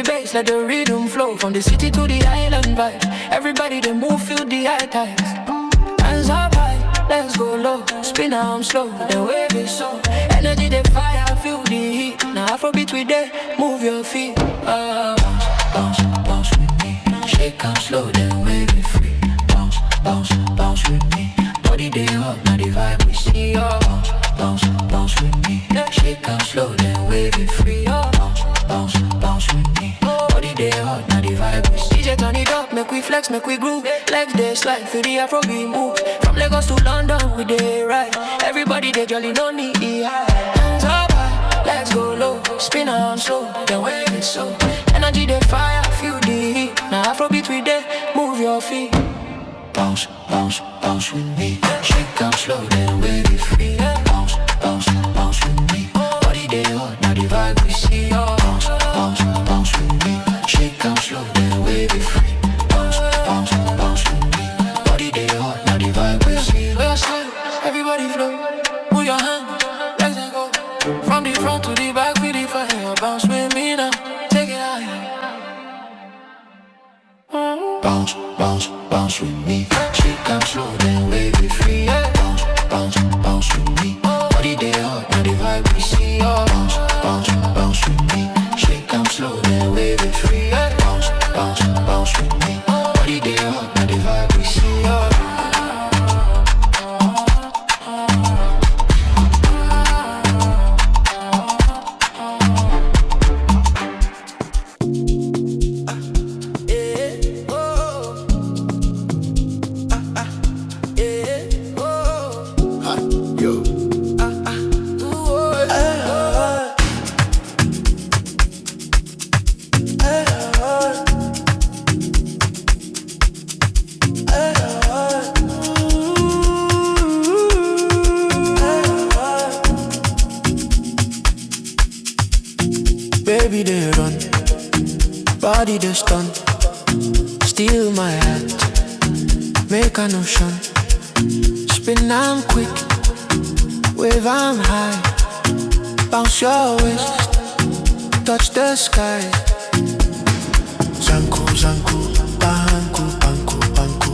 the bass, let the rhythm flow. From the city to the island vibe. Everybody they move, feel the high tides. Hands up high, let's go low. Spin arm slow, the wave is so. Energy the fire, feel the heat. Now Afrobeats we there, move your feet. Bounce, bounce, bounce with me. Shake and slow, then wave it free. Bounce, bounce, bounce with me. Body they hot, now the vibe we see. Bounce, bounce, bounce with me. Shake and slow, then wave it free. Bounce, bounce, bounce with me. Body they hot, now the vibe we see. DJ turn it up, make we flex, make we groove. Legs they slide, feel the Afrobeat move. From Lagos to London, we they ride. Everybody they jolly, no need high. Hands up high, let's go low. Spin on slow, then wave it so. Energy they fire, feel the heat. Now Afrobeats we there, move your feet. Bounce, bounce, bounce with me. Shake and slow, then wave it free. Bounce, bounce, bounce with me. Body they hot, now the vibe we see. Bounce, bounce, bounce with me. Shake and slow, then wave it free. Bounce, bounce, bounce with me. Body they hot, now the vibe we see. We're slow, everybody flow. Move your hands, legs and go. From the front to the back, feel the fire. Bounce with me now, take it higher. Bounce, bounce, bounce with me. Shake and slow, then wave it free. Bounce, bounce, bounce with me. Body they hot, now the vibe we see. Bounce, bounce, bounce with me. Shake and slow, then wave it free. Bounce, bounce, bounce with me. Body they hot, now the vibe we see. Baby they run, body they stun. Steal my heart, make an ocean. Spin I'm quick, wave I'm high. Bounce your waist, touch the sky. Zanku Zanku, banku, banku, banku.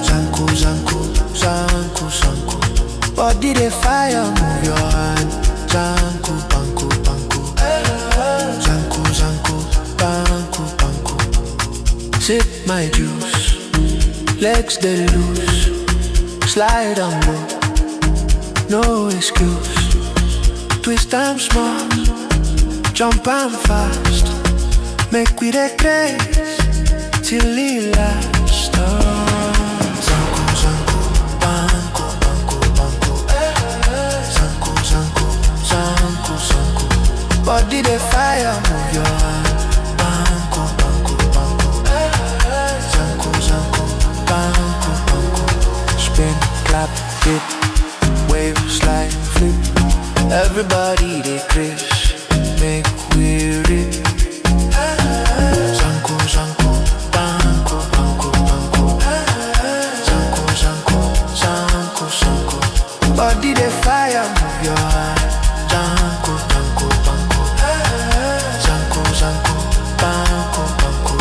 Zanku Zanku, Zanku Zanku. Body they fire, move your hand. Zanku banku, banku. Zanku Zanku, banku, banku. Sip my juice, legs they loose. Slide on low, no excuse. Twist I'm small, jump I'm fast. Make we the grace till it lasts. Zanku Zanku, banku, banku, banku. Zanku Zanku, Zanku Zanku. Body the fire, move your hand. Banku, banku, banku. Zanku Zanku, banku, banku. Spin, clap, dip, wave, slide, flip. Everybody they crash, make we rip. Zanku Zanku, banku, banku, banku. Zanku Zanku, Zanku Zanku. Body the fire, move your hand. Zanku Zanku, banku. Zanku Zanku, banku, banku.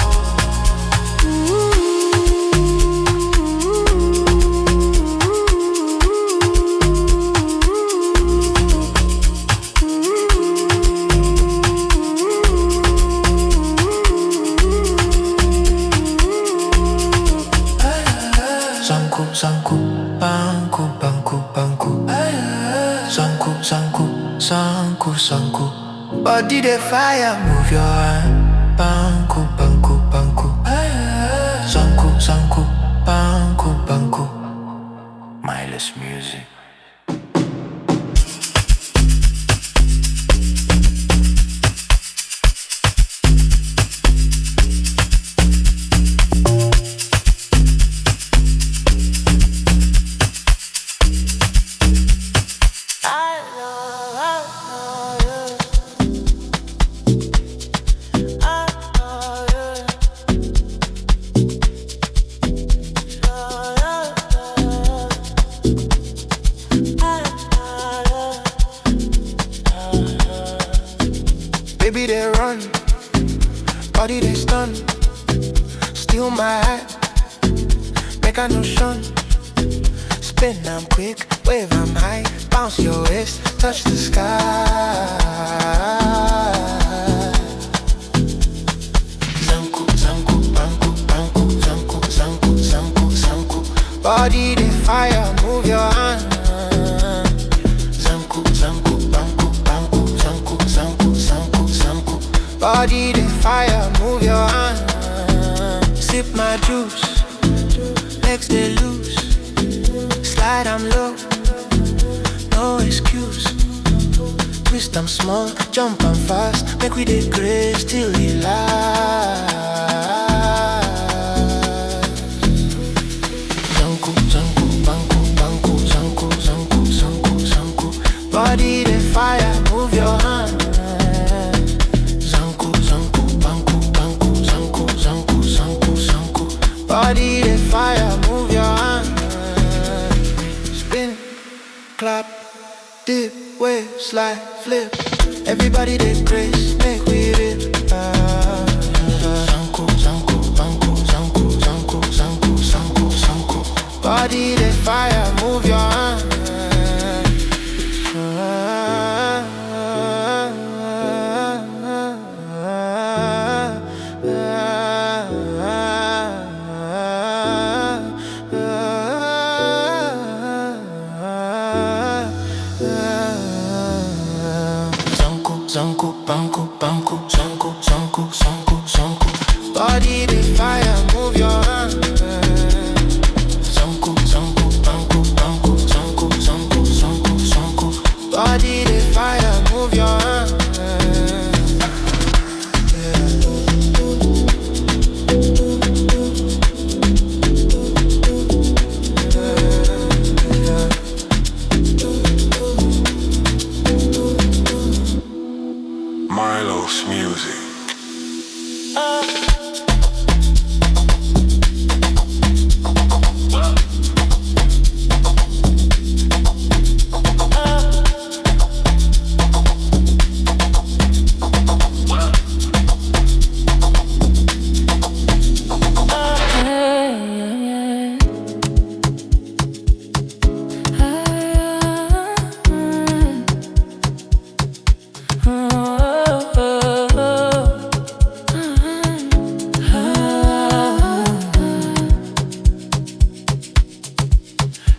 Zanku Zanku, banku, banku, banku. Zanku Zanku, Zanku Zanku. Body the fire, move your hand. Banku, banku, banku. Zanku Zanku, banku, banku. Mindless music. I know you. body they stun. Steal my heart, make a notion. Spin, I'm quick, wave, I'm high. Bounce your waist, touch the sky. Zanku, zanku, banku, banku, zanku, zanku, zanku, zanku. Body they fire, move your hand. Zanku, zanku, banku, banku, zanku, zanku, zanku, zanku. Body they fire, move your hand. Sip my juice, legs they loose. Slide, I'm low, no excuse. Twist, I'm small, jump, I'm fast. Make we dey grace till we last. Zanku, zanku, banku, banku, zanku, zanku, zanku, zanku. Body dey fire, move your hand. Zanku, zanku, banku, banku, zanku, zanku, zanku, zanku. Body dey fire, move your hand. Clap, dip, wave, slide, flip. Everybody they grace, make we rip. Zanku, zanku, banku, zanku, zanku, zanku, zanku, zanku. Body they fire, move your hand. Zanku, banku, banku, zanku, zanku, zanku, zanku. Body the fire, move your hand. Zanku, zanku, banku, banku, zanku, zanku, zanku, zanku. Body the fire, move your hand. Music.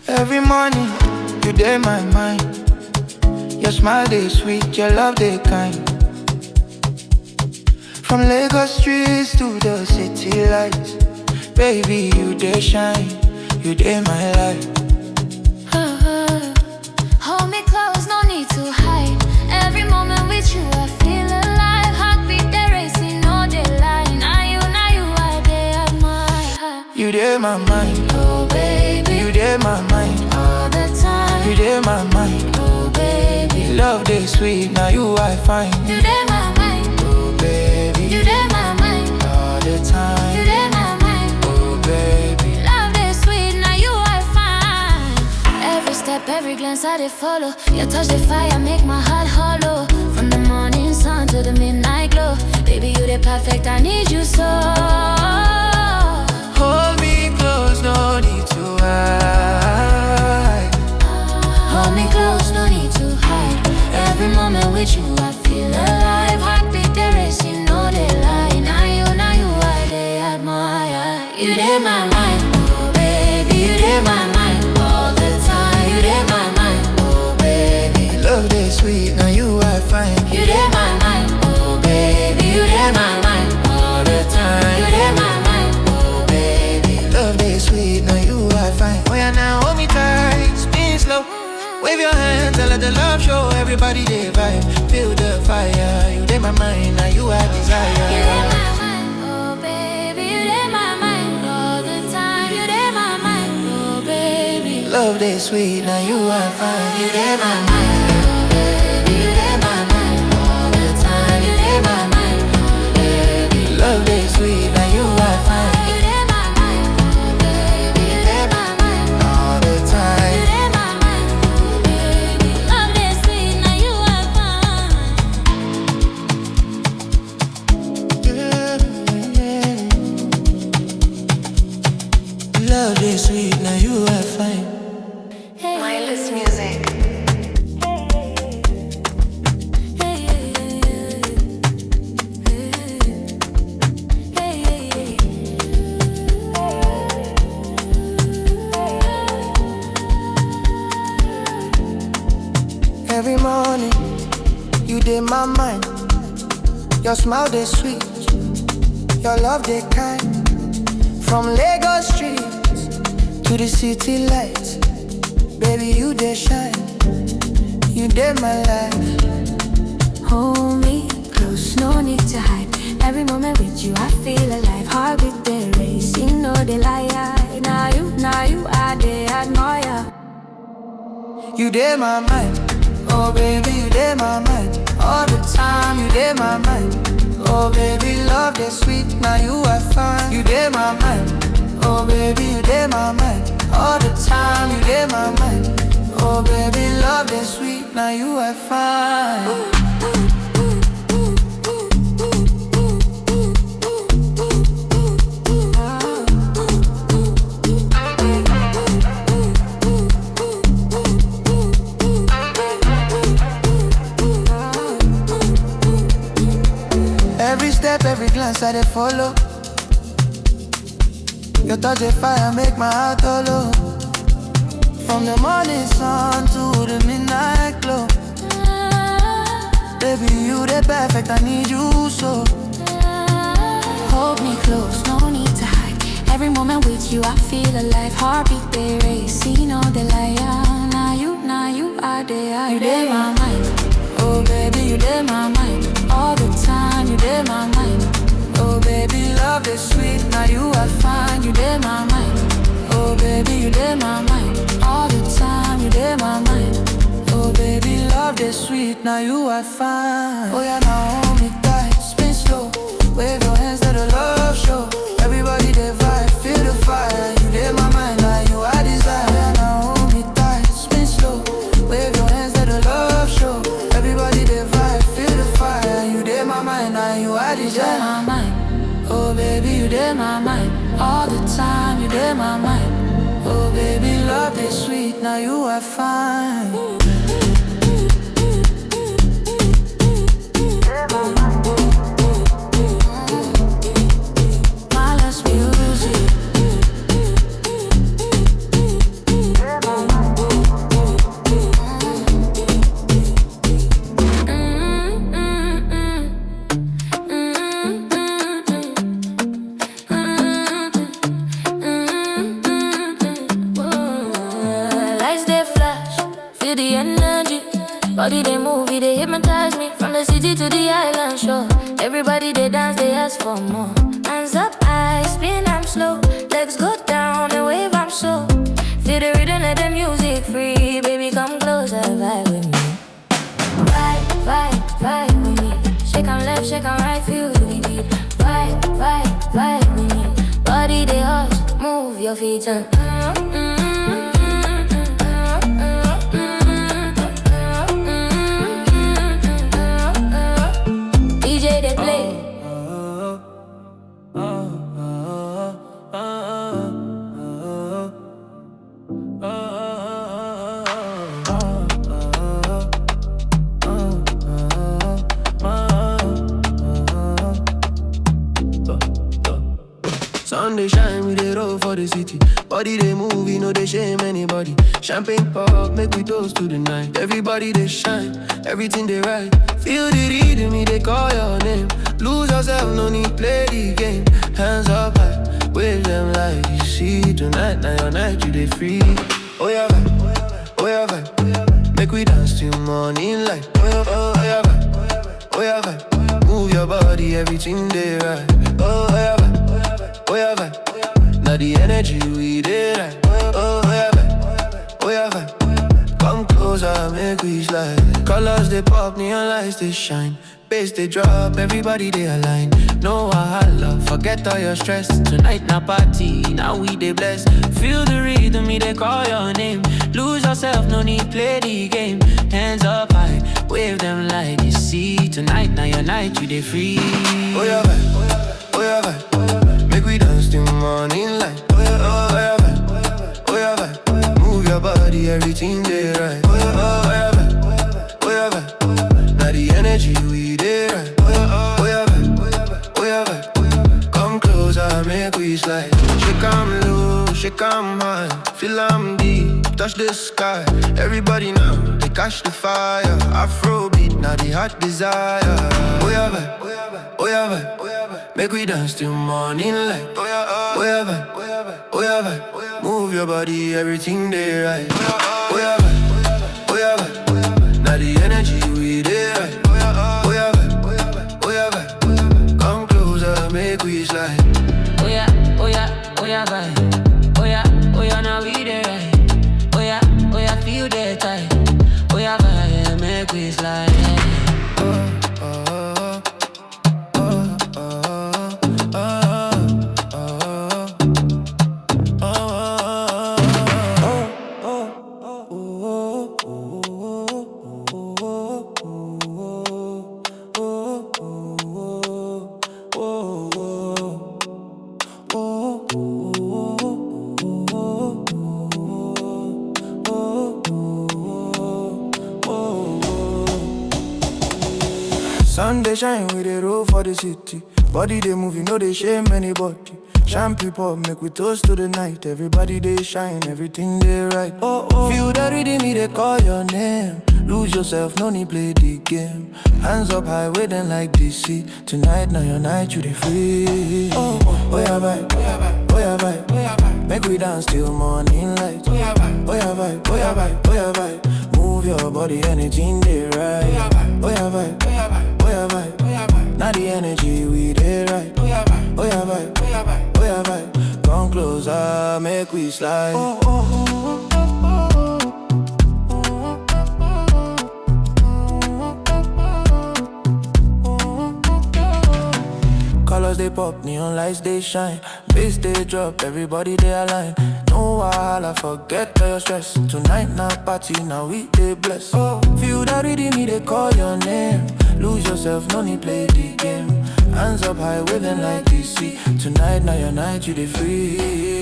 Every morning, you dey my mind. Your smile dey sweet, your love dey kind. From Lagos streets to the city lights, baby, you dey shine, you dey my life. Hold me close, no need to hide. Every moment with you, I feel alive. Heartbeat, they racing, no daylight. Now you are there at my heart. You dey my mind, Oh baby, you dey my mind. all the time. You dey my mind, Oh baby, love dey sweet, now you I find. you dey my mind. Oh baby, You dey my mind. all the time. You dey my mind. Oh baby, Love is sweet, now you I find. Every step, every glance I dey follow. Your touch the fire, make my heart hollow. From the morning sun to the midnight glow. Baby, you the perfect, I need you so. hold me close, no need to hide. Hold me close, no need to hide. Every moment with you, I feel alive. Heartbeat, they racing, no daylight. Now you are there at my eye. You dey my mind, oh baby, you dey my mind. All the time, you dey my mind, oh baby. Love dey sweet, now you I find. You dey my mind, oh baby, you dey my mind. All the time, you dey my mind, oh baby. Love dey sweet, now you I find. Oh yeah, now hold me tight, spin slow. Wave your hands and let the love show. Everybody dey vibe, feel the fire. You dey my mind, now you I desire. You dey my mind, oh baby, you dey my mind. All the time, you dey my mind, oh baby. Love dey sweet, now you I find. You dey my mind, oh baby, you dey my mind. All the time, you dey my mind, oh baby. Love dey sweet, now you I find. You dey my mind, oh baby, you dey my mind. All the time. You dey my mind, oh baby. Love dey sweet, now you I find. Yeah. dey sweet, now you I find. Mindless music. Every morning, you dey my mind. Your smile dey sweet, your love dey kind. From Lagos streets to the city lights, baby you dey shine. You dey my life. Hold me close, no need to hide. Every moment with you, I feel alive. Heartbeat they race, you know they lie. Now you, I they admire. You dey my mind. Oh baby, you dey my mind. All the time, you dey my mind. Oh baby, love dey sweet, now you I find. You dey my mind. Oh baby, you dey my mind. All the time, you dey my mind. Oh baby, love dey sweet, now you I find. Every step, every glance I dey follow. Your touch of fire make my heart hollow. From the morning sun to the midnight glow. Baby, you the perfect, I need you so. Hold me close, no need to hide. Every moment with you, I feel alive. Heartbeat they race, you know they lie. Now you, I they. You dey my mind. Oh baby, you dey my mind. All the time, you dey my mind. Oh baby, love dey sweet, now you I find. You dey my mind. Oh baby, you dey my mind. All the time, you dey my mind. Oh baby, love dey sweet, now you I find. Oh yeah, now hold me tight, spin slow. Wave your hands, let the love show. Everybody dey vibe, feel the fire. You dey my mind, now you I desire. Oh yeah, now hold me tight, spin slow. Wave your hands, let the love show. Everybody dey vibe, feel the fire. You dey my mind, now you I desire. My mind. Oh baby, you dey my mind. All the time, you dey my mind. Oh baby, love dey sweet, now you I find. Body they move, they hypnotize me. From the city to the island shore. Everybody they dance, they ask for more. Hands up, I spin, I'm slow. Legs go down and wave, I'm so. Feel the rhythm, let the music free. Baby, come closer, vibe with me. Vibe with me. Shake on left, shake on right, feel the beat. Vibe with me. Body they hot, move your feet and sun they shine, we they roll for the city. Body they move, you know they shame anybody. Champagne pop, make we toast to the night. Everybody they shine, everything they right. Feel the rhythm, me they call your name. Lose yourself, no need play the game. Hands up high, wave them like you see. Tonight, now your night, you they free. Oya Vibe, Oya Vibe. Make we dance till morning light. Oya Vibe, Oya Vibe. Move your body, everything they right. Oya Vibe, Oya Vibe. Now the energy we did right. Oya Vibe, Oya Vibe. Come closer, make we slide. Colors they pop, neon lights they shine. Bass they drop, everybody they align. No wahala, forget all your stress. Tonight na party, now we they bless. Feel the rhythm, me they call your name. Lose yourself, no need play the game. Hands up high, wave them like you see. Tonight now your night, you they free. Oya Vibe, Oya Vibe. Make we dance till morning light. Oya Vibe, make we slide. Shake 'em low, shake 'em high. Feel 'em deep, touch the sky. Everybody now, they catch the fire. Afrobeat, now the hot desire. Oya Vibe, Oya Vibe. Make we dance till morning light. Oya Vibe, Oya Vibe. Move your body, everything they right. Oya Vibe, Oya Vibe. Now the energy we dey right. Oya Vibe, Oya Vibe. Come closer, make we slide. Oya, Oya, Oya Vibe. Oya, Oya, now we dey right. Oya, Oya, feel the tight. Oya Vibe, make we slide. Sun they shine with the roll for the city. Body they move, you know they shame anybody. Champagne pop, make we toast to the night. Everybody they shine, everything they right. Feel the rhythm, they call your name. Lose yourself, no need play the game. Hands up high, waiting like DC. Tonight, now your night, you they free. Oya Vibe, Oya Vibe. Make we dance till morning light. Oya Vibe, Oya Vibe, Oya Vibe, Oya Vibe. Move your body, anything they right. Oya Vibe, Oya Vibe. Now the energy we dey right. Oya Vibe, Oya Vibe. Come closer, make we slide. Colors they pop, neon lights they shine. Bass they drop, everybody they align. No wahala, forget all your stress. Tonight now party, now we they bless. Feel that rhythm, they call your name. Lose yourself, no need play the game. Hands up high, waving like DC. Tonight now your night, you they free.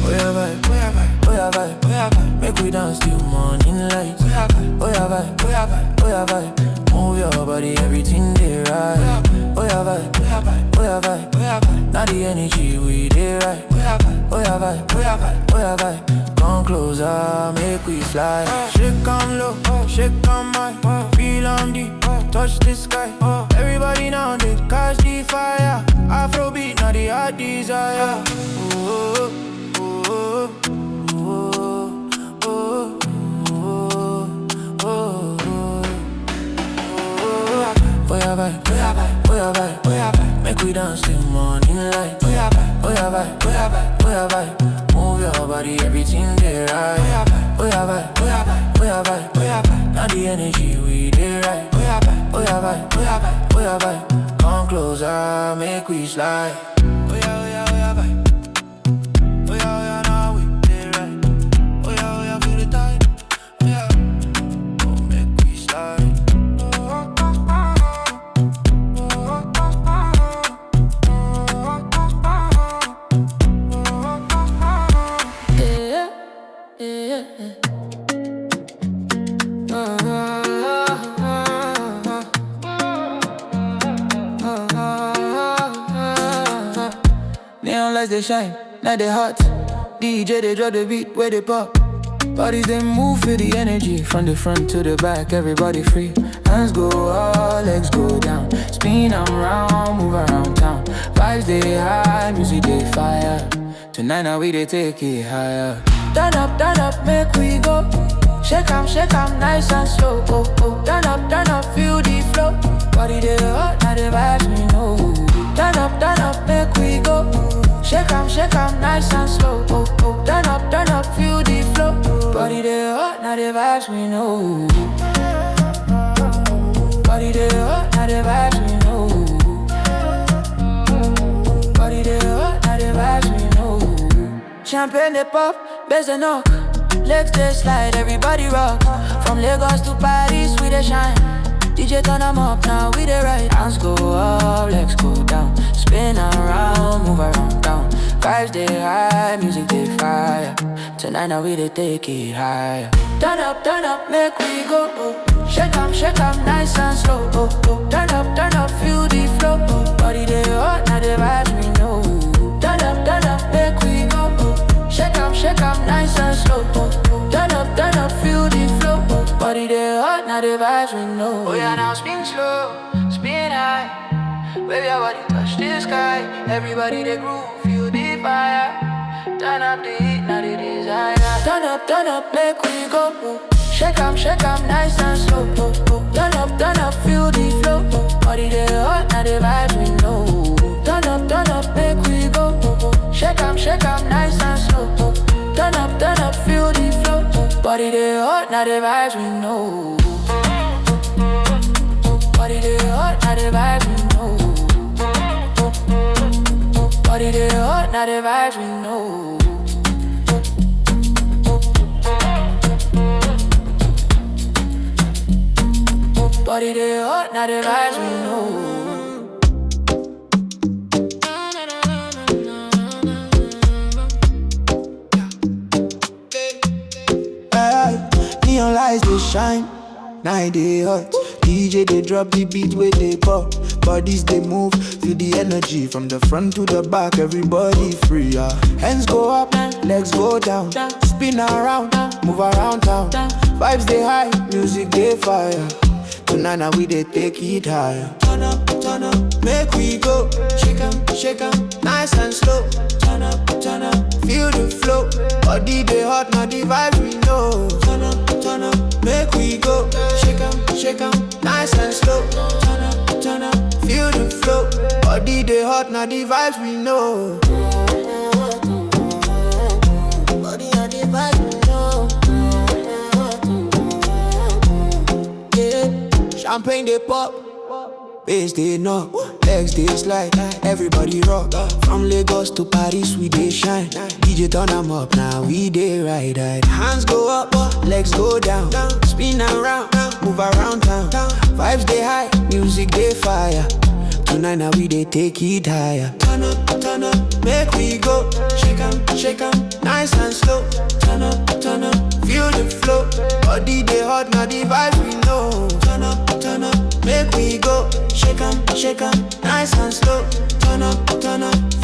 Oya Vibe, Oya Vibe, Oya Vibe, Oya Vibe. Make we dance till morning light. Oya Vibe, Oya Vibe, Oya Vibe, Oya Vibe. Move your body, everything they right. Oya Vibe, Oya Vibe, Oya Vibe, Oya Vibe. Now the energy we dey right. Oya Vibe, Oya Vibe, Oya Vibe, Oya Vibe. Come closer, make we slide. Shake 'em low, shake 'em high. Feel 'em deep, touch the sky. Everybody now they catch the fire. Afrobeat, now the hot desire. Oh, oh, oh, oh, oh, oh, oh. Oya Vibe, Oya Vibe, Oya Vibe, Oya Vibe. Make we dance till morning light. Oya Vibe, Oya Vibe, Oya Vibe, Oya Vibe. Move your body, everything they right. Oya Vibe, Oya Vibe, Oya Vibe, Oya Vibe, Oya Vibe. Now the energy we dey right. Oya Vibe, Oya Vibe, Oya Vibe, Oya Vibe. Come closer, make we slide. Oya, Oya, Oya Vibe. Oya, Oya, now we dey right. Oya, Oya, feel the tide. Oya, oh, make we slide. Neon lights they shine, now they hot. DJ they drop the beat where they pop. Bodies they move, feel the energy. From the front to the back, everybody free. Hands go up, legs go down. Spin around, move around town. Vibes they high, music they fire. Tonight now we they take it higher. Turn up, make we go. Shake 'em nice and slow. Turn up, feel the flow. Body they hot, now the vibes we know. Turn up, make we go. Shake 'em nice and slow. Turn up, feel the flow. Body they hot, now the vibes we know. Body they hot, now the vibes we know. Body they hot, now the vibes we know. Champagne they pop, bass they knock. Legs they slide, everybody rock. From Lagos to Paris, we they shine. DJ turn 'em up, now we they ride. Hands go up, legs go down. Spin around, move around town. Vibes they high, music they fire. Tonight now we they take it higher. Turn up, make we go. Shake 'em nice and slow. Turn up, feel the flow. Body they hot, now the vibes we know. Turn the vibes we know. Oh yeah, now spin slow, spin high. Baby, your body touch the sky. Everybody they groove, feel the fire. Turn up the heat, now the desire. Turn up, make we go. Shake 'em, nice and slow. Turn up, feel the flow. Body they hot, now the vibes we know. Turn up, make we go. Shake 'em, nice and slow. Turn up, feel the flow. Body they hot, now the vibes we know. Body they hot, now the vibes we know. Body they hot, now the vibes we know. Body they hot, now the vibes we know. Neon lights they shine, night they hot. DJ they drop the beat where they pop. Bodies they move, feel the energy from the front to the back. Everybody free, yeah. Hands go up, legs go down. Spin around, move around town. Vibes they high, music they fire. Tonight now we they take it higher. Turn up, make we go. Shake 'em, nice and slow. Turn up, feel the flow. Body they hot, now the vibes we know. Turn up, make we go. Shake 'em, nice and slow. Turn up, feel the flow. Body they hot, now the vibes we know. Body and the vibes we know. Yeah. Champagne they pop, bass they knock, legs they slide, everybody rock. From Lagos to Paris we they shine. DJ turn 'em up, now we they ride. Hands go up, legs go down. Spin around, move around town. Vibes they high, music they fire. Tonight now we they take it higher. Turn up, make we go. Shake 'em, nice and slow. Turn up, feel the flow. Body they hot, now the vibes we know. Turn up, make we go. Shake 'em, nice and slow. Turn up,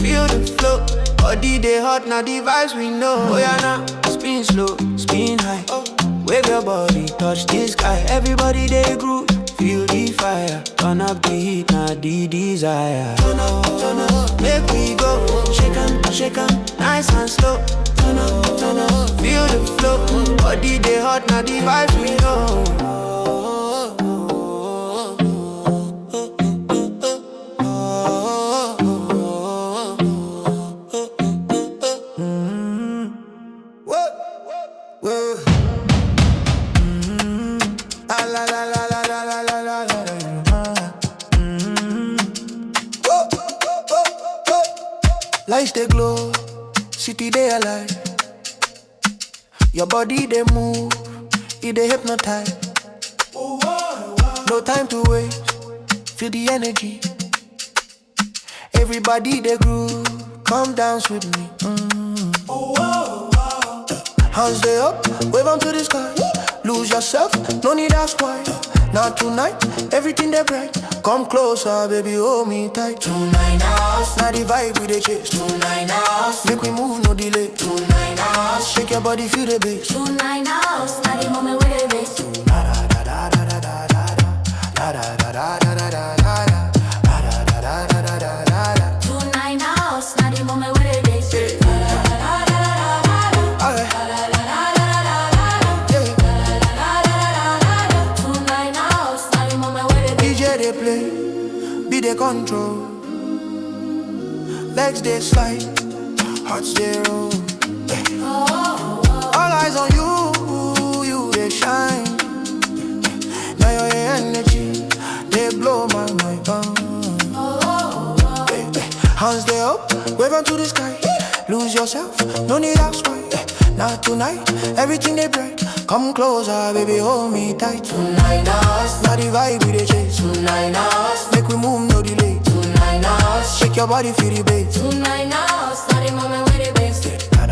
feel the flow. Body they hot, now the vibes we know. Oh yeah, now spin slow, spin high. Wave your body, touch the sky. Everybody they groove, feel the fire. Turn up the heat, now the desire. Turn up, make we go. Shake 'em, nice and slow. Turn up, feel the flow. Body they hot, now the vibes we know. Lights they glow, city they alive. Your body they move, it they hypnotize. No time to waste, feel the energy. Everybody they groove, come dance with me. Hands they up, wave on to the sky. Lose yourself, no need ask why. Not tonight, everything they bright. Come closer, baby, hold me tight. Tonight now, now the vibe we they chase. Tonight now, make we move, no delay. Tonight now, shake your body, feel the bass. Tonight now, now the moment we they race. Tonight now, now the moment we they race. They play, be the control. Legs they slide, hearts they roll. All eyes on you, you they shine. Now your energy, they blow my mind. Hands they up, wave on to the sky. Lose yourself, no need ask why. Not tonight, everything they bright. Come closer, baby, hold me tight. Tonight now, now the vibe we they chase. Tonight now, make we move, no delay. Tonight now, shake your body, feel the bass. Tonight now, now the moment we they race. Tonight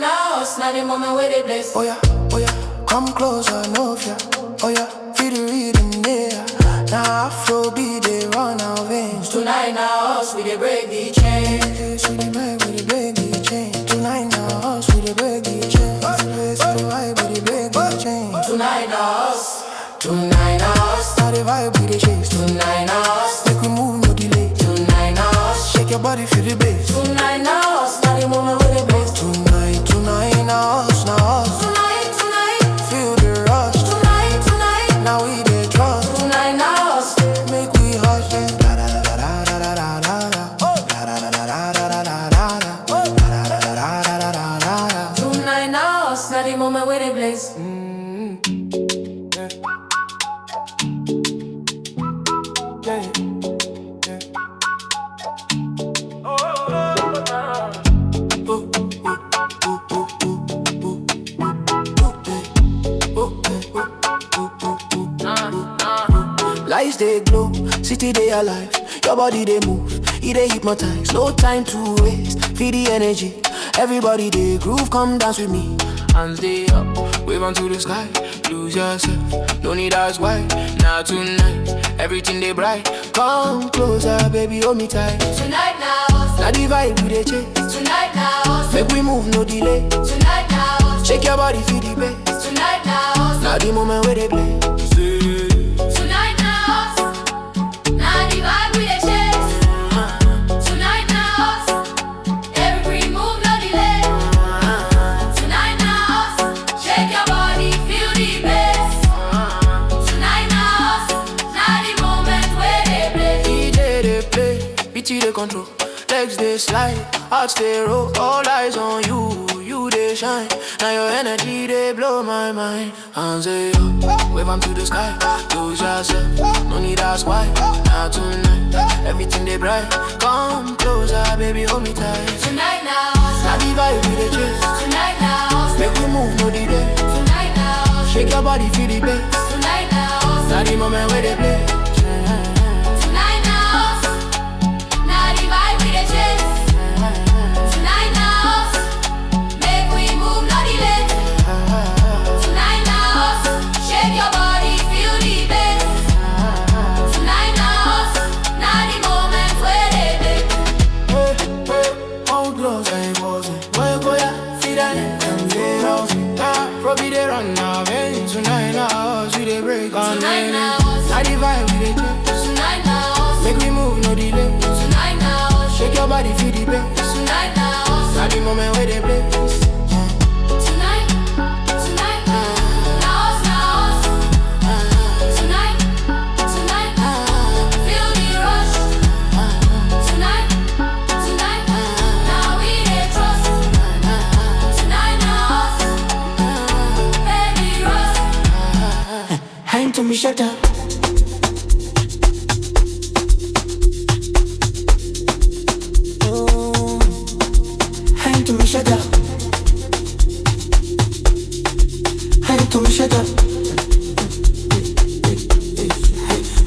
now, now the moment we they race. Oh yeah, come closer, no fear. Oh yeah, the rhythm there. Now Afrobeats they run our veins. Tonight now us, we dey break the chain. See the vibe, we dey break the chain. Tonight now us, we dey break the chain. See the vibe, we dey break the chain. Tonight now us, tonight now us. Now the vibe, we dey chase. Tonight now us, Make we move, no delay. tonight now us. Shake your body, feel the bass. Tonight now us, now the moment we dey blaze. Tonight, tonight, now us, now us. Tonight, tonight, Feel the rush. tonight, tonight, Now we dey trust. tonight now us. Make we hush it. Da da da da da da da da da. Da da da da da da da da da. Da da da da da da da da. Tonight now us, now the moment we dey blaze. Lights they glow, city they alive. Your body they move, it they hypnotize. No time to waste, feel the energy. Everybody they groove, come dance with me. Hands they up, wave on to the sky. Lose yourself, no need ask why. Now tonight, everything they bright. Come closer, baby, hold me tight. Tonight now us, Now the vibe we they chase. tonight now us, Make we move, no delay. tonight now us, Shake your body, feel the bass. tonight now us. Now the moment where they play. Tonight now us, now the vibe we dey chase. Tonight now us, every move no delay. Tonight now us, shake your body, feel the bass. Tonight now us, now the moment where they play. DJ they play, BT they control. Legs they slide, hearts they roll. All eyes on you, you they shine. Now your energy they blow my mind. Hands they up, wave on to the sky. Lose yourself, no need ask why. Now tonight, everything they bright. Come closer, baby, hold me tight. Tonight now us, Now the vibe we they chase. tonight now us, Make we move, no delay. tonight now us, Shake your body, feel the bass. tonight now us. Now the moment where they play. Tonight now us, now the vibe we dey chase. Tonight now us, make we move no delay. Tonight now us, shake your body, feel the bass. Tonight now us, now the moment where they play. All close, I ain't pausing. Boy, boy, I feel that and they house. Probably they run now, man. Tonight now, we they break on Tonight now us, Now the vibe we they chase. tonight now us, Make we move, no delay. tonight now us, Shake your body, feel the bass. tonight now us. Now the moment where they play. Tonight, tonight, now us, tonight, tonight, feel the rush. Tonight, tonight, now we dey trust. Tonight, now us, baby rush. Hang to me, shut up. Hang to me, shut up. Hang to me, shut up.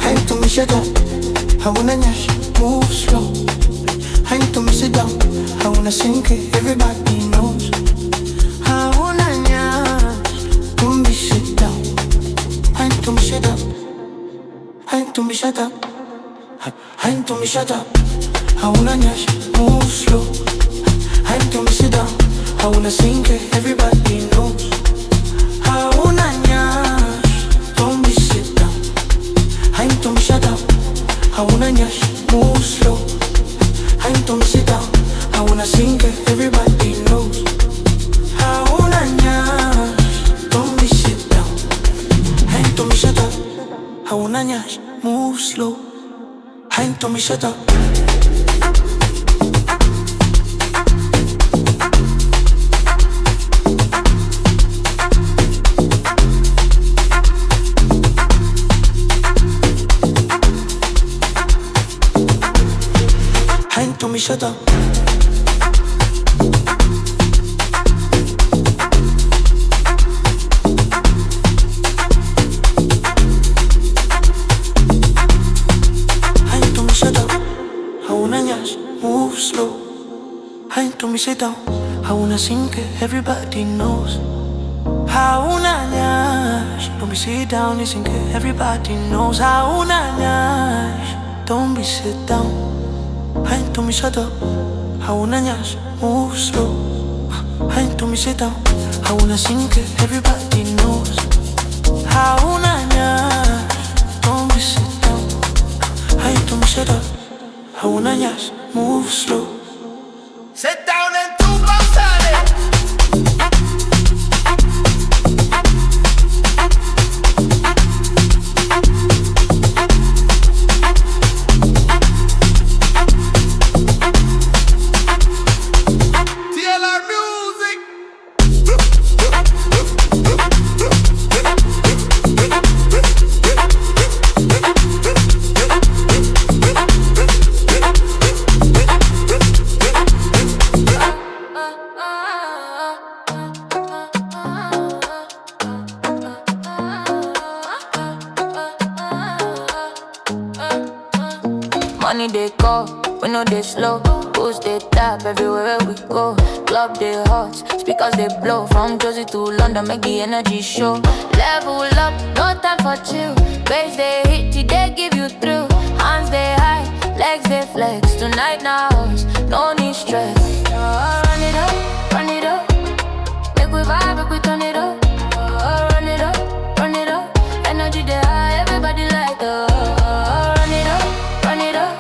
Hang to me, shut up. I wanna nyash, move slow. Hang to me, sit down. I wanna sink it, everybody knows. I wanna nyash, to me, sit down. Hang to me, shut up. Hang to me, shut up. Hang to me, shut up. I wanna nyash, move slow. Hang to me, sit down. I wanna sink it, everybody knows. I wanna nyash, don't be sit down. Hang to me, shut up. I wanna nyash, move slow. Hang to me, sit down. I wanna sink it, everybody knows. I wanna nyash, don't be sit down. Hang to me, shut up. I wanna nyash, move slow. Hang to me, shut up. Hang to me, shut up. Hang to me, shut up. I wanna nyash, move slow. Hang to me, sit down. I wanna sink it, everybody knows. I wanna nyash. nyash. Don't be sit down, listen good. Everybody knows how una nyash. Don't be sit down. Hey, don't be shut up. How una nyash, move slow. Hey, don't be sit down. I wanna sing it, everybody knows how una nyash. Don't be sit down. Hey, don't be shut up. How una nyash, move slow. Sit down and do bastante. Money they call, we know they slow. Boost they tap everywhere we go. Club they hot, speakers they blow. From Jersey to London, make the energy show. Level up, no time for chill. Bass they hit, they give you thrill. Hands they high, legs they flex. Tonight now, no need stress. Run it up, run it up. Make we vibe, make we turn it up. Run it up, run it up. Energy they high, everybody light up. Run it up, run it up.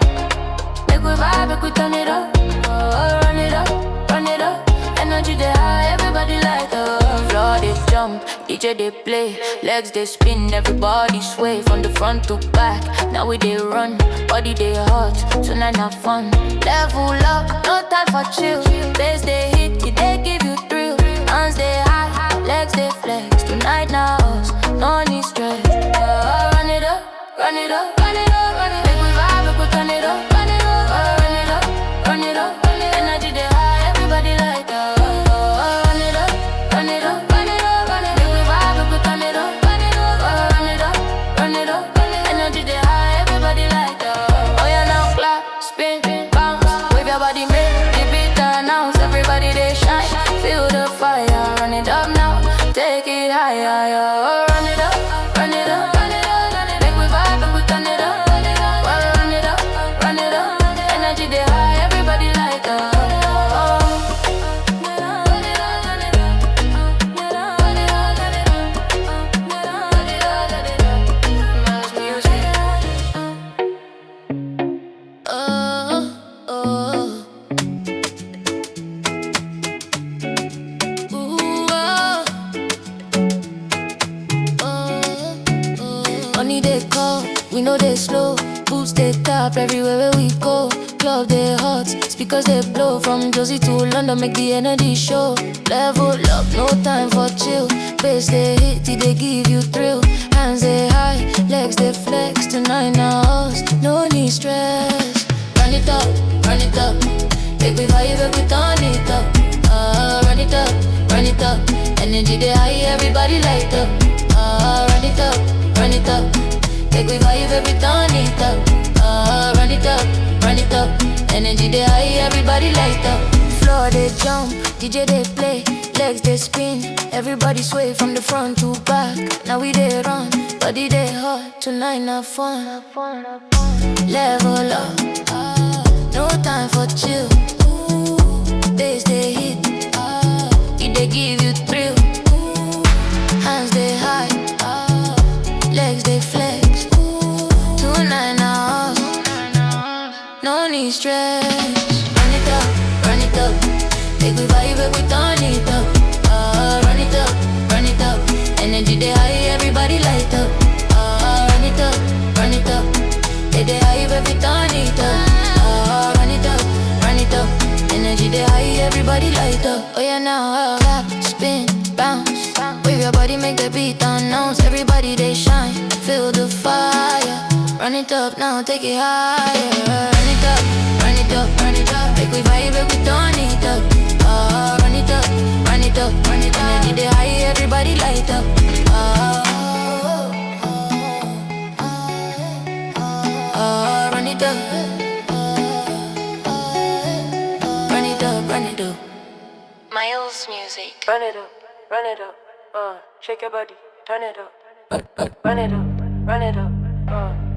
Make we vibe, make we turn it up. Run it up, run it up. Energy they high, everybody light up. Floor they jump, DJ they play. Legs they spin, everybody sway. From the front to back, now we they run. Body they hot, tonight have fun. Level up, no time for chill. Bass they hit, they give you thrill. Hands they high, legs they flex. Tonight now, no need stress. Run it up, run it up, run it up, run it up. Make we vibe, make we turn it up. Run it up, run it up, run it up. Energy they high, everybody light up. Run it up, run it up, run it up, run it up. Make we vibe, make we turn it up. Run it up, run it up, run it up. Energy they high, everybody light up. Oh yeah, now clap, spin, bounce, wave your body, make the beat announce. Everybody they shine, feel the fire. Run it up now, take it higher. Run it up, run it up, run it up, run it up. Make we vibe, make we turn it up. Run it up, run it up. Energy they high, everybody light up. Money they call, we know they slow. Boots they tap everywhere where we go. Club they hot, speakers they blow. From Jersey to London, make the energy show. Level up, no time for chill. Bass they hit, they give you thrill. Hands they high, legs they flex. Tonight now, no need stress. Run it up, run it up. Make we vibe, make we turn it up. Run it up, run it up. Energy they high, everybody light up. Run it up, run it up. Make we vibe, make we turn it up. Run it up, run it up. Energy they high, everybody light up. Floor they jump, DJ they play. Legs they spin, everybody sway from the front to back. Now we they run, body they hot. Tonight not fun. Level up, no time for chill. Bass they hit, they give you thrill. Hands they high, legs they flex. Tonight now, no need stress. Run it up, run it up. Make we vibe, make we turn it up. Run it up, run it up. Energy they high, everybody light up. Run it up, run it up. They high, every turn it up. Run it up, run it up. Energy they high, everybody light up. Oh yeah, now clap, spin, bounce. Wave your body, make the beat announce. Everybody they shine, feel the fire. Run it up now, take it higher. Run it up, run it up, run it up. Make we vibe, make we turn it up. Run it up, run it up, run it up. Energy they high, everybody light up. Run it up, run it up, run it up. Miles Music. Run it up, shake your body, turn it up. Run it up, run it up.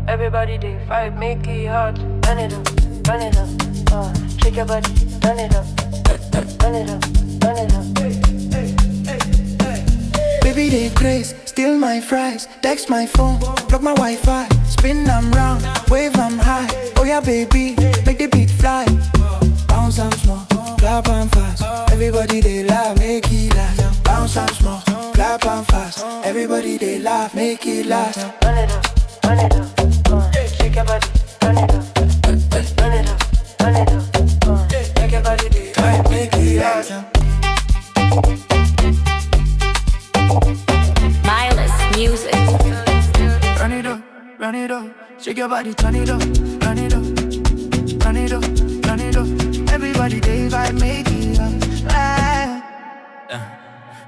Everybody Dey Vibe, make it hot. Run it up, run it up. Shake your body, run it up, run it up, run it up. Baby, they craze, steal my fries, text my phone, block my Wi-Fi, spin them round, wave them high. Oh yeah, baby, make the beat fly. Bounce and small, clap and fast. Everybody they laugh, make it last. Bounce and small, clap and fast. Everybody they laugh, make it last. Run it up, run it up. Shake your body, run it up, run it up, run it up. Shake your body, Dey Vibe, make it last. Music. Run it up, run it up. Shake your body, turn it up, run it up, run it up, run it up. Everybody Dey Vibe, make it up.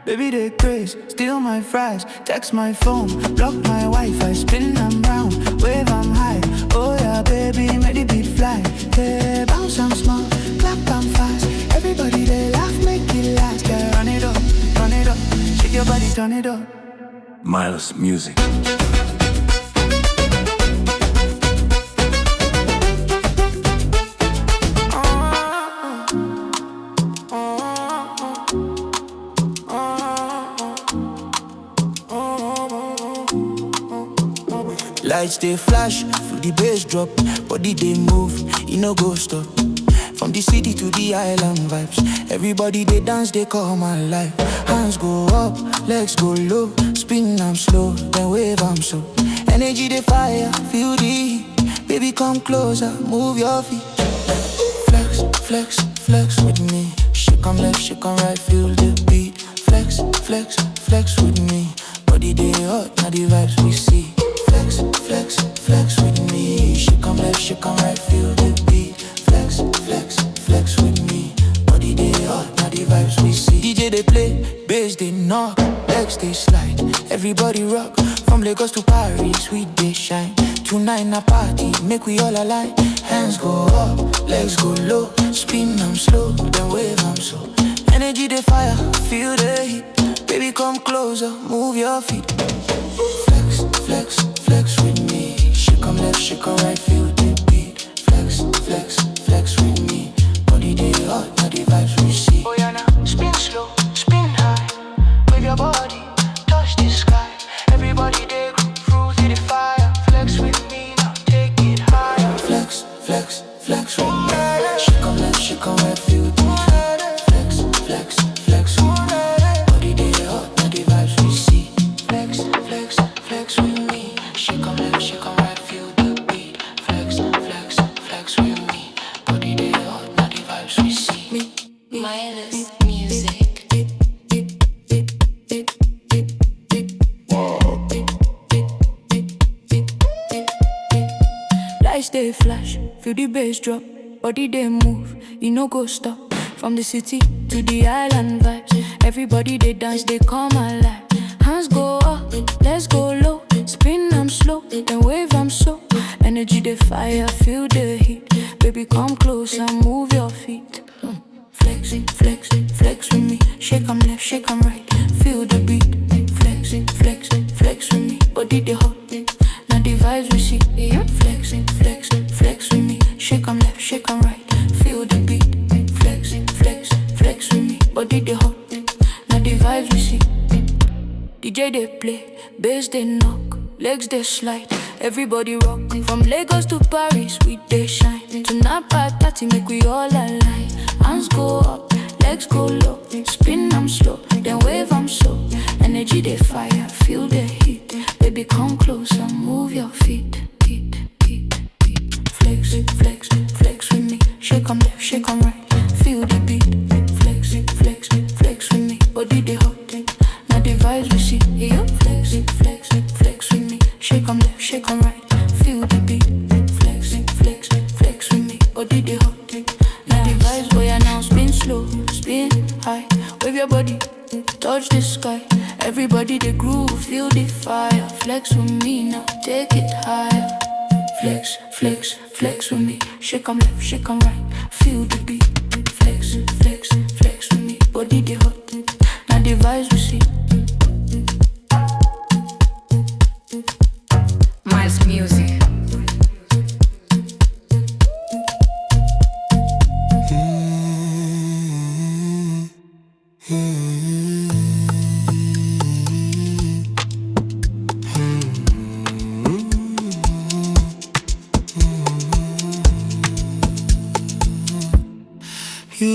Baby, they craze, steal my fries, text my phone, block my Wi-Fi, spin them round, wave them high. Oh yeah, baby, make the beat fly. Yeah, bounce and small, clap and fast. Everybody they laugh, make it last. Yeah, run it up, shake your body, turn it up. Miles Music. Lights they flash, feel the bass drop, body they move, you no go stop. From the city to the island vibes, everybody they dance, they call my life. Hands go up, legs go low, spin I'm slow, then wave I'm so. Energy they fire, feel the heat. Baby come closer, move your feet. Flex, flex, flex with me. Shake 'em left, shake 'em right, feel the beat. Flex, flex, flex with me. Body they hot, now the vibes we see. Flex, flex, flex with me. Shake 'em left, shake 'em right, feel the beat. Flex, flex, flex with me. Body they hot, now the vibes we see. DJ they play, bass they knock, legs they slide. Everybody rock, from Lagos to Paris, we they shine. Tonight na party, make we all align. Hands go up, legs go low, spin them slow, then wave them so. Energy they fire, feel the heat. Baby come closer, move your feet. Flex, flex, flex with me. Shake 'em left, shake 'em right, feel the beat. Flex, flex, flex with me. Body they hot, now the vibes we see. Oh yeah, now spin slow, spin high. With your body, touch the sky. Everybody they cruise to the fire. Flex with me, now take it higher. Flex, flex, flex with me. Shake 'em left, shake 'em right, feel the beat. Flex, flex, flex with me. Body they hot, now the vibes we see. Flex, flex, flex with me. Shake 'em left, shake 'em right, feel the beat. Flex, flex, flex with me. Body they hot, now the vibes we see. Miles Music. Lights they flash, feel the bass drop, body they move, you no go stop. From the city to the island vibes, everybody they dance, they come alive. Hands go up, let's go low, spin them slow, then wave them so. Energy they fire, feel the heat. Baby come close and move your feet. Flex, flex, flex with me. Shake 'em left, shake 'em right, feel the beat. Flex, flex, flex with me. Body they hot, now the vibes we see. Flex, flex, flex with me. Shake 'em left, shake 'em right, feel the beat. Flex, flex, flex with me. Body they hot, now the vibes we see. DJ they play, bass they knock, legs they slide. Everybody rock, from Lagos to Paris, we they shine. Tonight party, make we all align. Hands go up, legs go low, spin them slow, then wave them so. Energy they fire, feel the heat. Baby come close and move your feet. Flex, flex, flex with me. Shake 'em left, shake 'em right, feel the beat. Flex, flex, flex with me. Body they hot, now the vibes we see. Flex, flex, flex with me. Shake 'em left, shake 'em right, feel the beat. Flex, flex, flex with me. Body they hot, now the vibes. Oh yeah, now spin slow, spin high. Wave your body, touch the sky. Everybody they groove, feel the fire. Flex with me now, take it higher. Flex, flex, flex with me. Shake 'em left, shake 'em right, feel the beat. Flex, flex, flex with me. Body they hot, now the vibes we see. You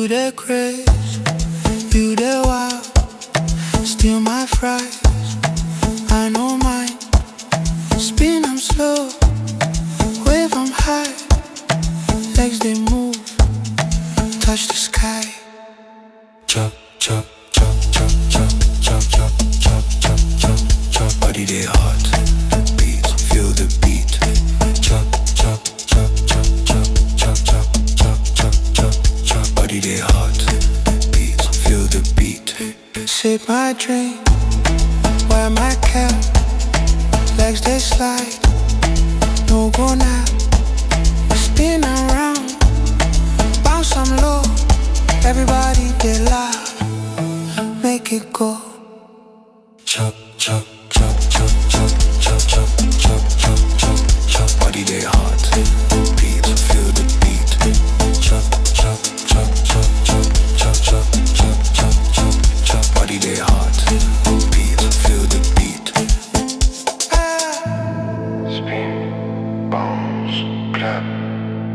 the craze, you the wild, steal my fries, I know mine. Spin I'm slow, wave I'm high, legs they move, touch the sky. Chop, chop, chop, chop, chop, chop, chop, chop, chop, chop, chop. Body they hot, beat, feel the beat. Chop, chop, chop, chop, chop, chop, chop, chop, chop, chop, chop. Body they hot, beat, feel the beat. Sip my drink, wear my cap, legs they slide, no go now. Spin around, bounce I'm low, everybody they loud, make it go. Chop, chop, chop, chop, chop, chop, chop, chop, chop, chop, chop. Body they hot, beat, feel the beat. Chop, chop, chop, chop, chop, chop, chop, chop, chop, chop, chop. Body they hot, beat, feel the beat. Spin, bounce, clap,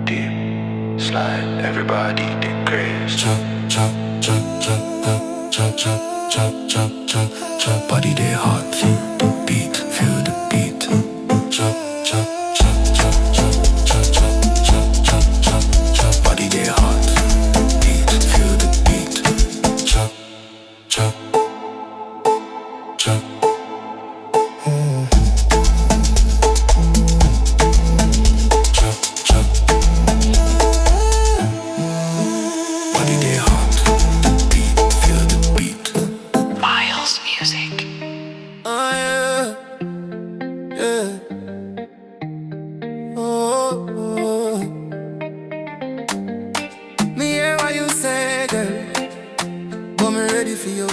dip, slide. Everybody they craze. Chop, chop, chop, chop, chop, chop, chop, chop, chop, chop. Body they hot, beat, feel the beat. Chop, chop, chop, chop, chop, chop, chop, chop, chop, chop. Body they hot, beat, feel the beat. Chop, chop, chop. Chop, chop. Body they hot, beat, feel the beat. Miles Music. Oh yeah, yeah. Oh, oh. Me hear what you say, girl, but me ready for you.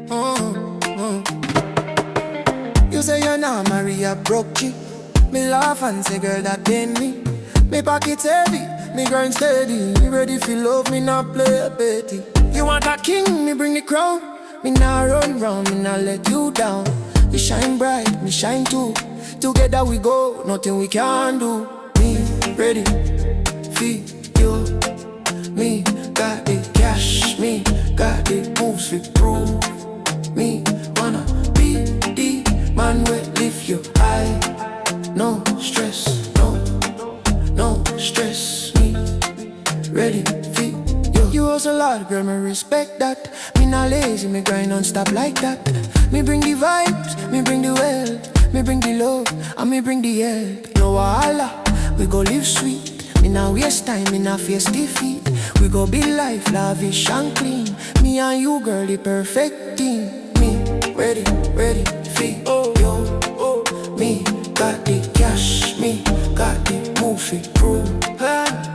Oh, oh. You say you're not married, I broke you. Me laugh and say, girl, that ain't me. Me pocket heavy, me grind steady. Me ready for love, me not play a betty. You want a king, me bring the crown. Me nah run round, me nah let you down. You shine bright, me shine too. Together we go, nothing we can do. Me ready, feel you. Me got the cash, me got the moves we prove. Me wanna be the man where lift you high. No stress, no stress. Me ready, feel you. You hustle a lot, girl, me respect that. Me not lazy, me grind non-stop like that. Me bring the vibes, me bring the wealth, me bring the love, and me bring the health. No wahala, we go live sweet. Me not waste time, me not face defeat. We go be life, lavish and clean. Me and you, girl, the perfect team. Me ready, ready, feel you. Me got the cash, me got the move fi prove.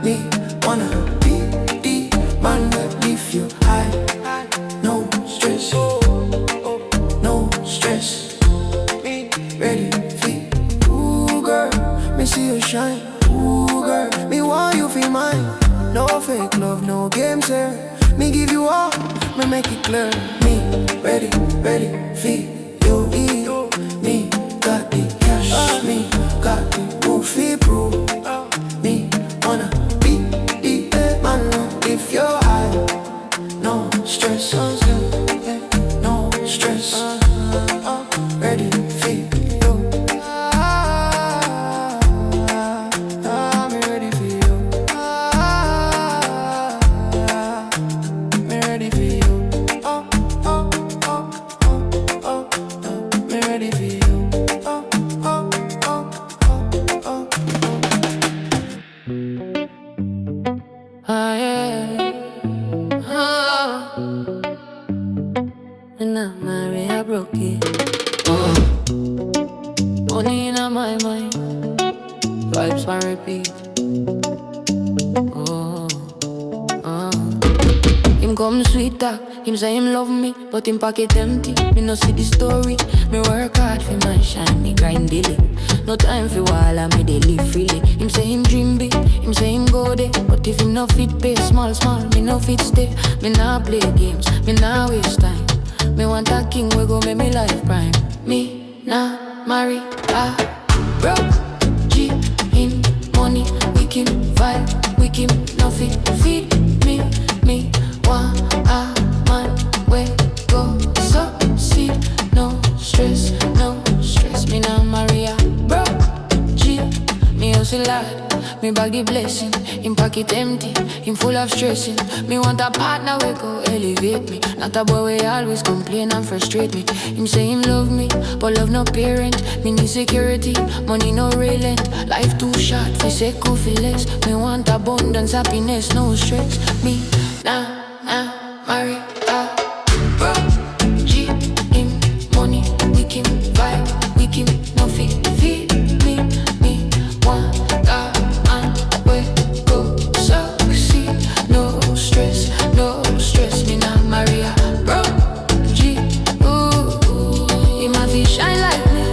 Me wanna be the man that lift you high. No stress, no stress. Me ready, feel. Ooh girl, me see you shine. Ooh girl, me want you feel mine. No fake love, no games here. Me give you all, me make it clear. Me ready, ready, feel you. Me got the cash, me got the move fi prove. Me wanna be the man if you're high. No stress, no stress. Ready, feel you. I'm ready for you. Me ready for you. Me ready for you. And I'm married, I broke it. Money in my mind, vibes on repeat. Him come sweet talk, him say him love me, but him pocket empty. Me no see the story. Me work hard for my shine, me grind daily. No time for while I made it live freely. Him say him dream big, him say him go there. But if him no fit pay, small, me no fit stay. Me nah play games, me nah waste time. Me want a king, we go make me life prime. Me nah marry a broke G in money. We can vibe, we can no fit feed me. Me want a man, we go succeed. No stress, no stress. Me nah marry a broke G. Me hustle hard, me bag the blessing. Him pocket empty, him full of stressing. Me want a partner we go elevate me. Not a boy we always complain and frustrate me. Him say him love me, but love no parent. Me need security, money no relent. Life too short, fi say cool fi less. Me want abundance, happiness, no stress. Me nah marry a broke G. Him money, we can vibe, we can no fit feed me. Me want a man we go succeed. No stress, no stress. Me nah marry a broke G. Ooh, he might fi shine like me,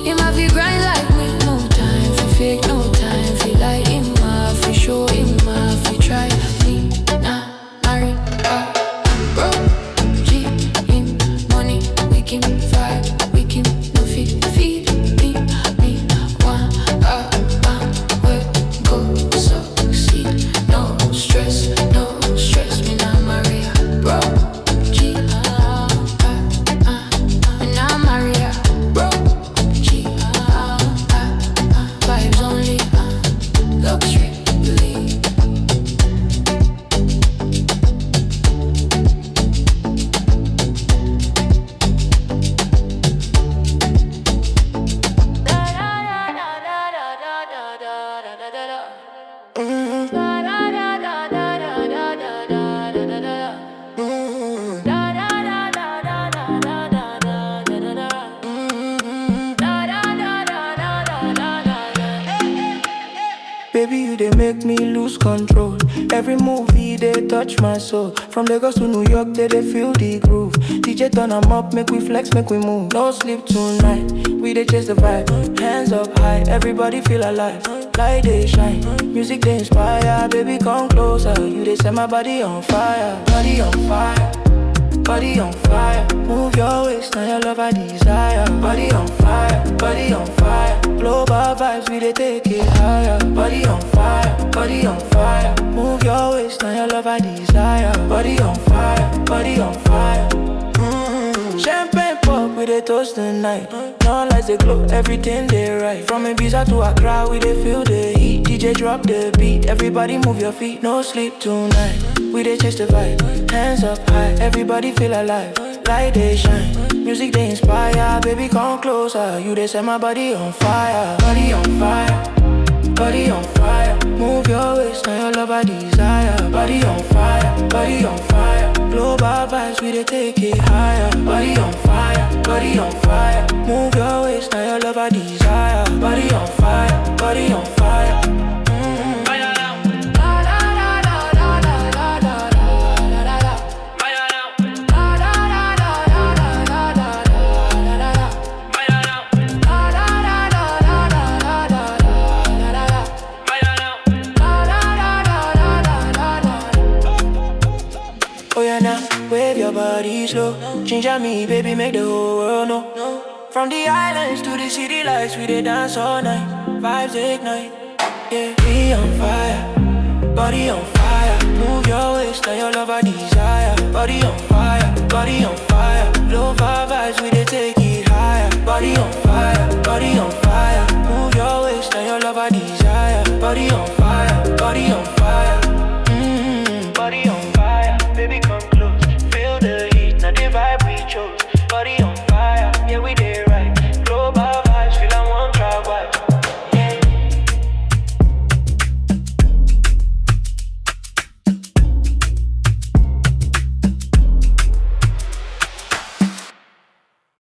he might fi grind like me. No time fi fake, no time fi lie. Him might fi show, him might fi try. Me nah marry a broke G. Him money, we can vibe, we can no fit feed me. Me want a man we go succeed. No stress, no stress. Me nah marry a broke G. Me nah marry a broke G. Vibes only, luxury. Baby, you they make me lose control. Every movie they touch my soul. From Lagos to New York, they feel the groove. DJ turn 'em up, make we flex, make we move. No sleep tonight, we they chase the vibe. Hands up high, everybody feel alive. Light they shine, music they inspire. Baby, come closer, you they set my body on fire. Body on fire, body on fire. Move your waist, now your love I desire. Body on fire, body on fire. Global vibes, we they take it higher. Body on fire, body on fire. Move your waist, now your love I desire. Body on fire, body on fire. Champagne pop, we they toast tonight. No lights they glow, everything they right. From Ibiza to Accra, we they feel the heat. DJ drop the beat, everybody move your feet. No sleep tonight, we they chase the vibe. Hands up high, everybody feel alive. Light they shine, music they inspire. Baby come closer, you they set my body on fire. Body on fire, body on fire. Move your waist, now your love I desire. Body on fire, body on fire. Global vibes, we they take it higher. Body on fire, body on fire. Move your waist, now your love I desire. Body on fire, body on fire. Wave your body slow, ginger me, baby, make the whole world know. From the islands to the city lights, we they dance all night. Vibes ignite, yeah. We on fire, body on fire. Move your waist, now your love I desire. Body on fire, body on fire. Low vibes, we they take it higher. Body on fire, body on fire. Move your waist, now your love I desire. Body on fire, body on fire.